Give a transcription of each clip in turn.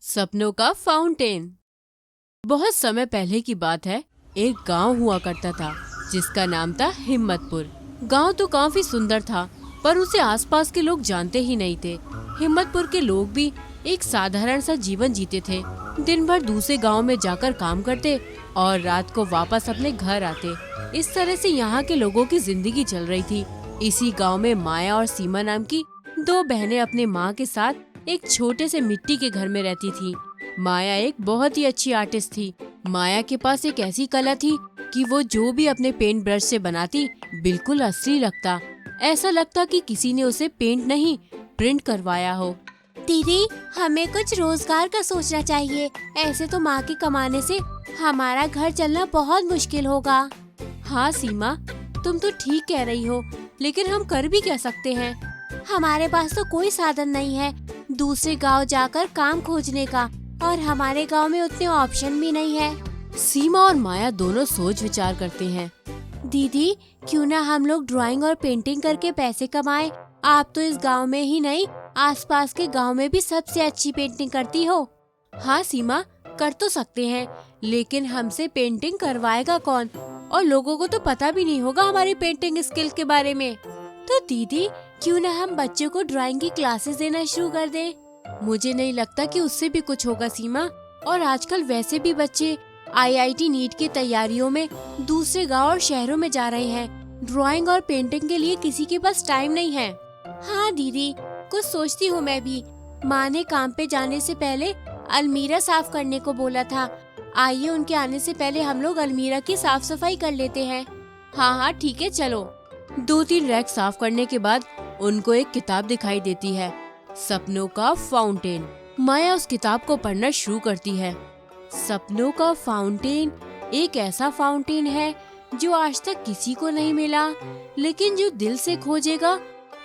सपनों का फाउंटेन। बहुत समय पहले की बात है। एक गांव हुआ करता था जिसका नाम था हिम्मतपुर। गांव तो काफी सुंदर था, पर उसे आसपास के लोग जानते ही नहीं थे। हिम्मतपुर के लोग भी एक साधारण सा जीवन जीते थे। दिन भर दूसरे गांव में जाकर काम करते और रात को वापस अपने घर आते। इस तरह से यहाँ के लोगों की जिंदगी चल रही थी। इसी गांव में माया और सीमा नाम की दो बहनें अपने माँ के साथ एक छोटे से मिट्टी के घर में रहती थी। माया एक बहुत ही अच्छी आर्टिस्ट थी। माया के पास एक ऐसी कला थी कि वो जो भी अपने पेंट ब्रश से बनाती बिल्कुल असली लगता। ऐसा लगता कि किसी ने उसे पेंट नहीं प्रिंट करवाया हो। दीदी, हमें कुछ रोजगार का सोचना चाहिए। ऐसे तो माँ के कमाने से हमारा घर चलना बहुत मुश्किल होगा। हाँ सीमा, तुम तो ठीक कह रही हो, लेकिन हम कर भी क्या सकते हैं? हमारे पास तो कोई साधन नहीं है दूसरे गांव जाकर काम खोजने का, और हमारे गांव में उतने ऑप्शन भी नहीं है। सीमा और माया दोनों सोच विचार करते हैं। दीदी, क्यों ना हम लोग ड्राइंग और पेंटिंग करके पैसे कमाएं? आप तो इस गांव में ही नहीं, आसपास के गांव में भी सबसे अच्छी पेंटिंग करती हो। हाँ सीमा, कर तो सकते हैं, लेकिन हमसे पेंटिंग करवाएगा कौन? और लोगों को तो पता भी नहीं होगा हमारी पेंटिंग स्किल के बारे में। तो दीदी, क्यों ना हम बच्चों को ड्राइंग की क्लासेस देना शुरू कर दें? मुझे नहीं लगता कि उससे भी कुछ होगा सीमा। और आजकल वैसे भी बच्चे IIT नीट की तैयारियों में दूसरे गांव और शहरों में जा रहे हैं। ड्राइंग और पेंटिंग के लिए किसी के पास टाइम नहीं है। हाँ दीदी, कुछ सोचती हूँ मैं भी। माँ ने काम पे जाने से पहले अलमीरा साफ करने को बोला था। आइए उनके आने से पहले हम लोग अलमीरा की साफ सफाई कर लेते हैं। हाँ ठीक है, चलो। 2-3 रैक साफ करने के बाद उनको एक किताब दिखाई देती है, सपनों का फाउंटेन। माया उस किताब को पढ़ना शुरू करती है। सपनों का फाउंटेन एक ऐसा फाउंटेन है जो आज तक किसी को नहीं मिला, लेकिन जो दिल से खोजेगा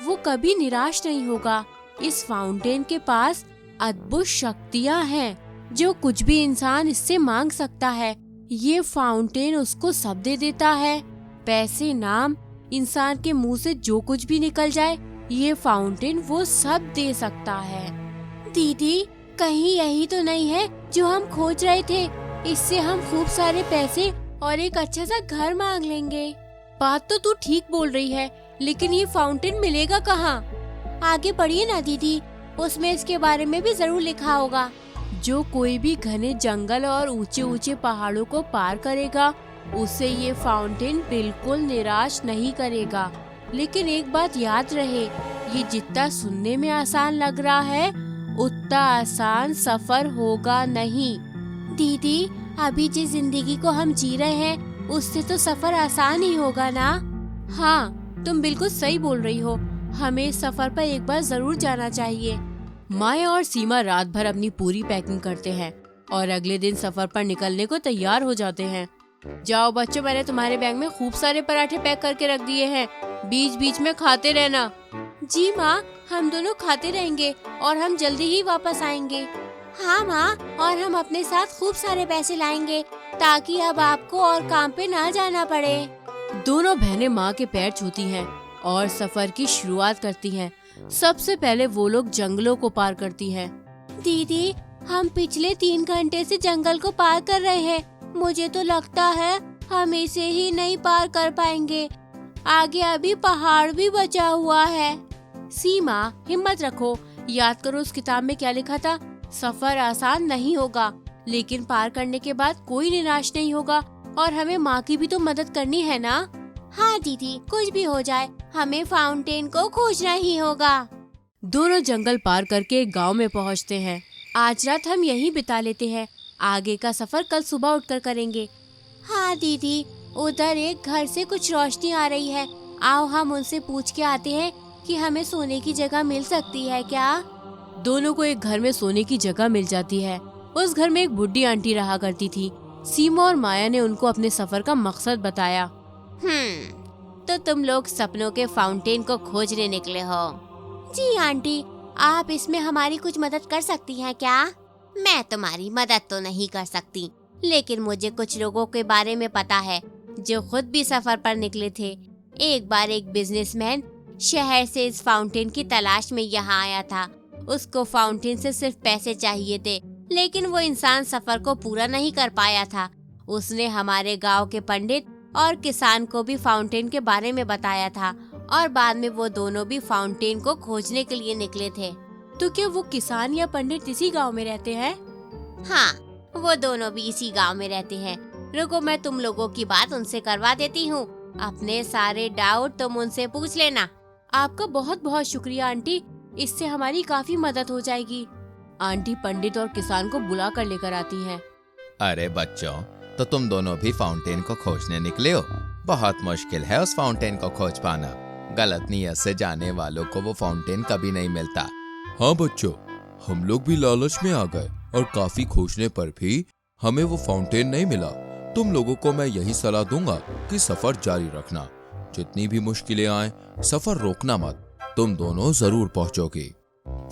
वो कभी निराश नहीं होगा। इस फाउंटेन के पास अद्भुत शक्तियाँ हैं, जो कुछ भी इंसान इससे मांग सकता है। ये फाउंटेन उसको सब दे देता है, पैसे, नाम, इंसान के मुंह से जो कुछ भी निकल जाए, ये फाउंटेन वो सब दे सकता है। दीदी, कहीं यही तो नहीं है जो हम खोज रहे थे? इससे हम खूब सारे पैसे और एक अच्छा सा घर मांग लेंगे। बात तो तू ठीक बोल रही है, लेकिन ये फाउंटेन मिलेगा कहाँ? आगे पढ़िए ना दीदी, उसमें इसके बारे में भी जरूर लिखा होगा। जो कोई भी घने जंगल और ऊंचे ऊंचे पहाड़ों को पार करेगा, उसे ये फाउंटेन बिल्कुल निराश नहीं करेगा। लेकिन एक बात याद रहे, ये जितना सुनने में आसान लग रहा है, उतना आसान सफर होगा नहीं। दीदी, अभी जिस जिंदगी को हम जी रहे हैं उससे तो सफर आसान ही होगा ना? हाँ, तुम बिल्कुल सही बोल रही हो। हमें इस सफर पर एक बार जरूर जाना चाहिए। माया और सीमा रात भर अपनी पूरी पैकिंग करते हैं और अगले दिन सफर पर निकलने को तैयार हो जाते हैं। जाओ बच्चों, मैंने तुम्हारे बैग में खूब सारे पराठे पैक करके रख दिए हैं, बीच बीच में खाते रहना। जी माँ, हम दोनों खाते रहेंगे और हम जल्दी ही वापस आएंगे। हाँ माँ, और हम अपने साथ खूब सारे पैसे लाएंगे ताकि अब आपको और काम पे ना जाना पड़े। दोनों बहनें माँ के पैर छूती हैं और सफर की शुरुआत करती हैं। सबसे पहले वो लोग जंगलों को पार करती हैं। दीदी, हम पिछले 3 घंटे से जंगल को पार कर रहे हैं। मुझे तो लगता है हम इसे ही नहीं पार कर पाएंगे। आगे अभी पहाड़ भी बचा हुआ है। सीमा, हिम्मत रखो। याद करो उस किताब में क्या लिखा था, सफर आसान नहीं होगा, लेकिन पार करने के बाद कोई निराश नहीं होगा। और हमें माँ की भी तो मदद करनी है ना? हाँ दीदी, कुछ भी हो जाए हमें फाउंटेन को खोजना ही होगा। दोनों जंगल पार करके एक गांव में पहुंचते हैं। आज रात हम यहीं बिता लेते हैं, आगे का सफर कल सुबह उठकर करेंगे। हाँ दीदी, उधर एक घर से कुछ रोशनी आ रही है। आओ हम उनसे पूछ के आते हैं कि हमें सोने की जगह मिल सकती है क्या? दोनों को एक घर में सोने की जगह मिल जाती है। उस घर में एक बुढ़ी आंटी रहा करती थी। सीमा और माया ने उनको अपने सफर का मकसद बताया। तो तुम लोग सपनों के फाउंटेन को खोजने निकले हो? जी आंटी, आप इसमें हमारी कुछ मदद कर सकती हैं क्या? मैं तुम्हारी मदद तो नहीं कर सकती, लेकिन मुझे कुछ लोगों के बारे में पता है जो खुद भी सफर पर निकले थे। एक बार एक बिजनेसमैन शहर से इस फाउंटेन की तलाश में यहाँ आया था। उसको फाउंटेन से सिर्फ पैसे चाहिए थे, लेकिन वो इंसान सफर को पूरा नहीं कर पाया था। उसने हमारे गांव के पंडित और किसान को भी फाउंटेन के बारे में बताया था और बाद में वो दोनों भी फाउंटेन को खोजने के लिए निकले थे। तो क्या वो किसान या पंडित इसी गांव में रहते हैं? हाँ, वो दोनों भी इसी गांव में रहते हैं। रुको, मैं तुम लोगों की बात उनसे करवा देती हूँ। अपने सारे डाउट तुम उनसे पूछ लेना। आपका बहुत बहुत शुक्रिया आंटी, इससे हमारी काफी मदद हो जाएगी। आंटी पंडित और किसान को बुला कर लेकर आती हैं। अरे बच्चों, तो तुम दोनों भी फाउंटेन को खोजने निकले हो। बहुत मुश्किल है उस फाउंटेन को खोज पाना। गलत नीयत से जाने वालों को वो फाउंटेन कभी नहीं मिलता। हाँ बच्चों, हम लोग भी लालच में आ गए और काफी खोजने पर भी हमें वो फाउंटेन नहीं मिला। तुम लोगों को मैं यही सलाह दूंगा कि सफर जारी रखना। जितनी भी मुश्किलें आए, सफर रोकना मत। तुम दोनों जरूर पहुंचोगे।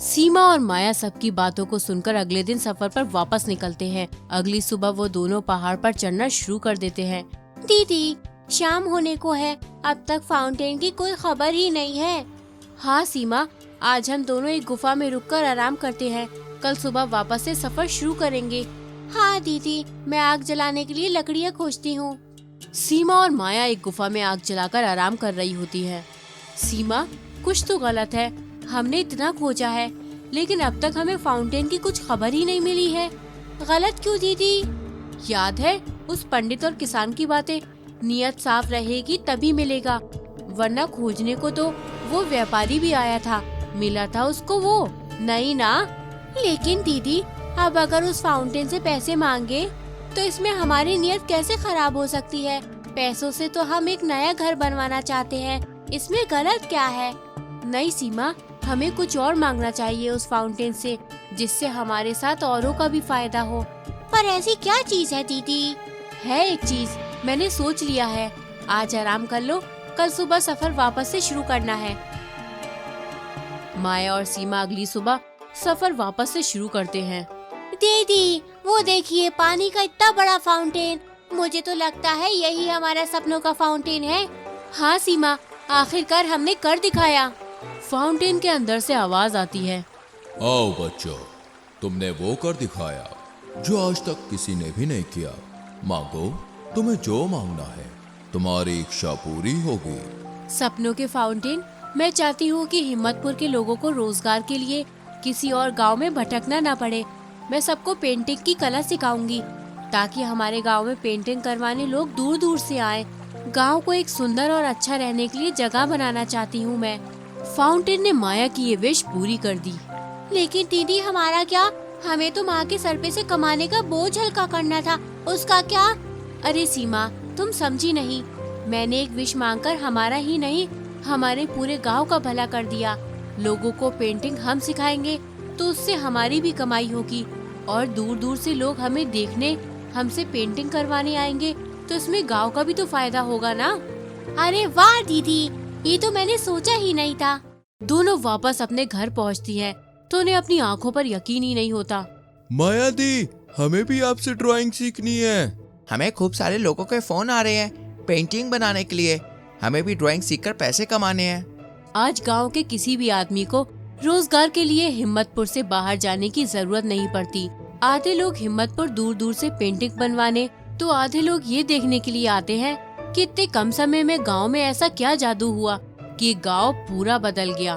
सीमा और माया सबकी बातों को सुनकर अगले दिन सफर पर वापस निकलते हैं। अगली सुबह वो दोनों पहाड़ पर चढ़ना शुरू कर देते हैं। दीदी, शाम होने को है, अब तक फाउंटेन की कोई खबर ही नहीं है। हाँ सीमा, आज हम दोनों एक गुफा में रुककर आराम करते हैं। कल सुबह वापस से सफर शुरू करेंगे। हाँ दीदी, मैं आग जलाने के लिए लकड़ियाँ खोजती हूँ। सीमा और माया एक गुफा में आग जलाकर आराम कर रही होती है। सीमा, कुछ तो गलत है। हमने इतना खोजा है, लेकिन अब तक हमें फाउंटेन की कुछ खबर ही नहीं मिली है। गलत क्यों दीदी? याद है उस पंडित और किसान की बातें? नियत साफ रहेगी तभी मिलेगा, वरना खोजने को तो वो व्यापारी भी आया था, मिला था उसको वो नहीं ना। लेकिन दीदी, अब अगर उस फाउंटेन से पैसे मांगे तो इसमें हमारी नियत कैसे खराब हो सकती है? पैसों से तो हम एक नया घर बनवाना चाहते हैं, इसमें गलत क्या है? नहीं सीमा, हमें कुछ और मांगना चाहिए उस फाउंटेन से, जिससे हमारे साथ औरों का भी फायदा हो। पर ऐसी क्या चीज है दीदी? है एक चीज, मैंने सोच लिया है। आज आराम कर लो, कल सुबह सफर वापस से शुरू करना है। माया और सीमा अगली सुबह सफर वापस से शुरू करते हैं। दीदी, वो देखिए पानी का इतना बड़ा फाउंटेन। मुझे तो लगता है यही हमारा सपनों का फाउंटेन है। हाँ सीमा, आखिरकार हमने कर दिखाया। फाउंटेन के अंदर से आवाज आती है। आओ बच्चों, तुमने वो कर दिखाया जो आज तक किसी ने भी नहीं किया। मांगो, तुम्हें जो मांगना है, तुम्हारी इच्छा पूरी होगी। सपनों के फाउंटेन, मैं चाहती हूँ कि हिम्मतपुर के लोगों को रोजगार के लिए किसी और गांव में भटकना ना पड़े। मैं सबको पेंटिंग की कला सिखाऊंगी, ताकि हमारे गांव में पेंटिंग करवाने लोग दूर दूर से आए। गांव को एक सुंदर और अच्छा रहने के लिए जगह बनाना चाहती हूँ मैं। फाउंटेन ने माया की ये विश पूरी कर दी। लेकिन दीदी, हमारा क्या? हमें तो माँ के सर पे से कमाने का बोझ हल्का करना था, उसका क्या? अरे सीमा, तुम समझी नहीं। मैंने एक विश मांगकर हमारा ही नहीं, हमारे पूरे गांव का भला कर दिया। लोगों को पेंटिंग हम सिखाएंगे तो उससे हमारी भी कमाई होगी, और दूर दूर से लोग हमें देखने, हमसे पेंटिंग करवाने आएंगे, तो इसमें गांव का भी तो फायदा होगा ना। अरे वाह दीदी, ये तो मैंने सोचा ही नहीं था। दोनों वापस अपने घर पहुंचती हैं, तो उन्हें अपनी आंखों पर यकीन ही नहीं होता। माया दी, हमें भी आपसे ड्राइंग सीखनी है। हमें खूब सारे लोगों के फोन आ रहे हैं पेंटिंग बनाने के लिए। हमें भी ड्राइंग सीखकर पैसे कमाने हैं। आज गांव के किसी भी आदमी को रोजगार के लिए हिम्मतपुर से बाहर जाने की जरूरत नहीं पड़ती। आधे लोग हिम्मतपुर दूर दूर से पेंटिंग बनवाने, तो आधे लोग ये देखने के लिए आते हैं कि इतने कम समय में गांव में ऐसा क्या जादू हुआ कि गांव पूरा बदल गया।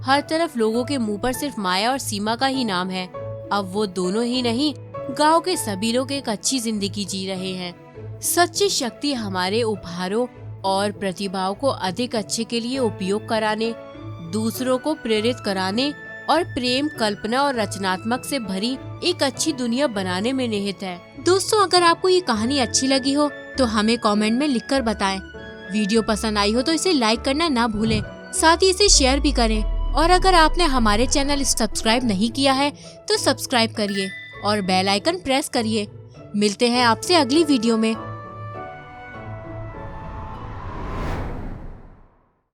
हर तरफ लोगों के मुंह पर सिर्फ माया और सीमा का ही नाम है। अब वो दोनों ही नहीं, गांव के सभी लोग एक अच्छी जिंदगी जी रहे हैं। सच्ची शक्ति हमारे उपहारों और प्रतिभाओं को अधिक अच्छे के लिए उपयोग कराने, दूसरों को प्रेरित कराने और प्रेम, कल्पना और रचनात्मक से भरी एक अच्छी दुनिया बनाने में निहित है। दोस्तों, अगर आपको ये कहानी अच्छी लगी हो तो हमें कमेंट में लिखकर बताएं। वीडियो पसंद आई हो तो इसे लाइक करना ना भूलें, साथ ही इसे शेयर भी करें। और अगर आपने हमारे चैनल सब्सक्राइब नहीं किया है तो सब्सक्राइब करिए और बेल आइकन प्रेस करिए। मिलते हैं आपसे अगली वीडियो में।